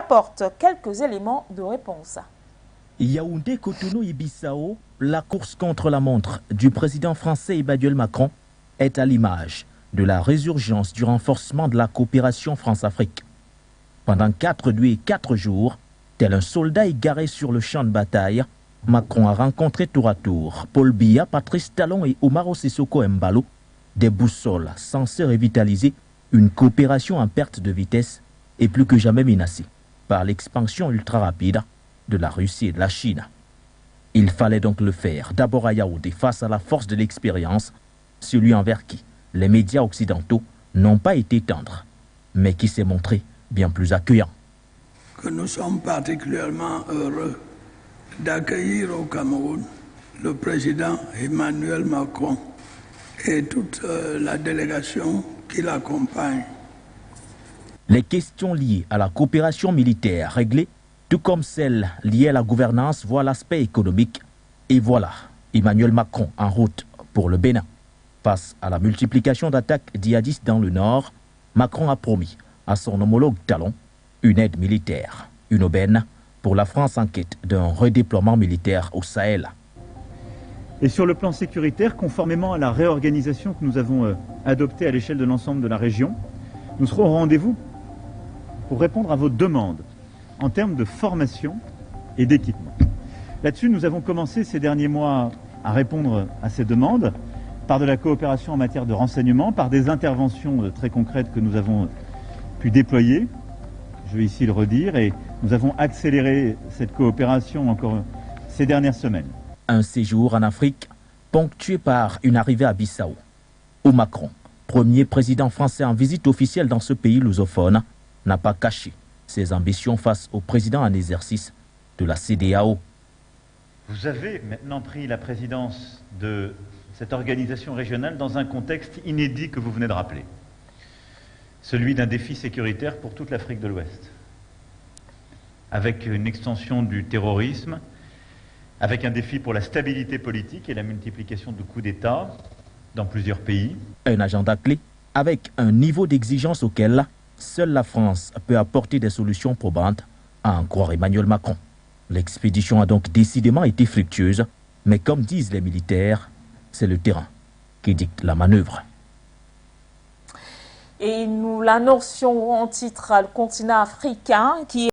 apporte quelques éléments de réponse. Yaoundé, Cotonou et Bissau, la course contre la montre du président français Emmanuel Macron est à l'image de la résurgence du renforcement de la coopération France-Afrique. Pendant 4 nuits et 4 jours, tel un soldat égaré sur le champ de bataille, Macron a rencontré tour à tour Paul Biya, Patrice Talon et Umaro Sissoko Embalo, des boussoles censées revitaliser une coopération en perte de vitesse et plus que jamais menacée par l'expansion ultra rapide de la Russie et de la Chine. Il fallait donc le faire d'abord à Yaoundé face à la force de l'expérience, celui envers qui les médias occidentaux n'ont pas été tendres, mais qui s'est montré bien plus accueillant. Que nous sommes particulièrement heureux d'accueillir au Cameroun le président Emmanuel Macron et toute la délégation qui l'accompagne. Les questions liées à la coopération militaire réglées, tout comme celles liées à la gouvernance, voient l'aspect économique. Et voilà Emmanuel Macron en route pour le Bénin. Face à la multiplication d'attaques djihadistes dans le nord, Macron a promis à son homologue Talon une aide militaire, une aubaine pour la France en quête d'un redéploiement militaire au Sahel. Et sur le plan sécuritaire, conformément à la réorganisation que nous avons adoptée à l'échelle de l'ensemble de la région, nous serons au rendez-vous pour répondre à vos demandes en termes de formation et d'équipement. Là-dessus, nous avons commencé ces derniers mois à répondre à ces demandes par de la coopération en matière de renseignement, par des interventions très concrètes que nous avons pu déployer. Je vais ici le redire, et nous avons accéléré cette coopération encore ces dernières semaines. Un séjour en Afrique ponctué par une arrivée à Bissau, où Macron, premier président français en visite officielle dans ce pays lusophone, n'a pas caché ses ambitions face au président en exercice de la CEDEAO. Vous avez maintenant pris la présidence de cette organisation régionale dans un contexte inédit que vous venez de rappeler. Celui d'un défi sécuritaire pour toute l'Afrique de l'Ouest. Avec une extension du terrorisme, avec un défi pour la stabilité politique et la multiplication de coups d'État dans plusieurs pays. Un agenda clé avec un niveau d'exigence auquel seule la France peut apporter des solutions probantes, à en croire Emmanuel Macron. L'expédition a donc décidément été fructueuse, mais comme disent les militaires, c'est le terrain qui dicte la manœuvre. Et nous l'annoncions en titre, le continent africain qui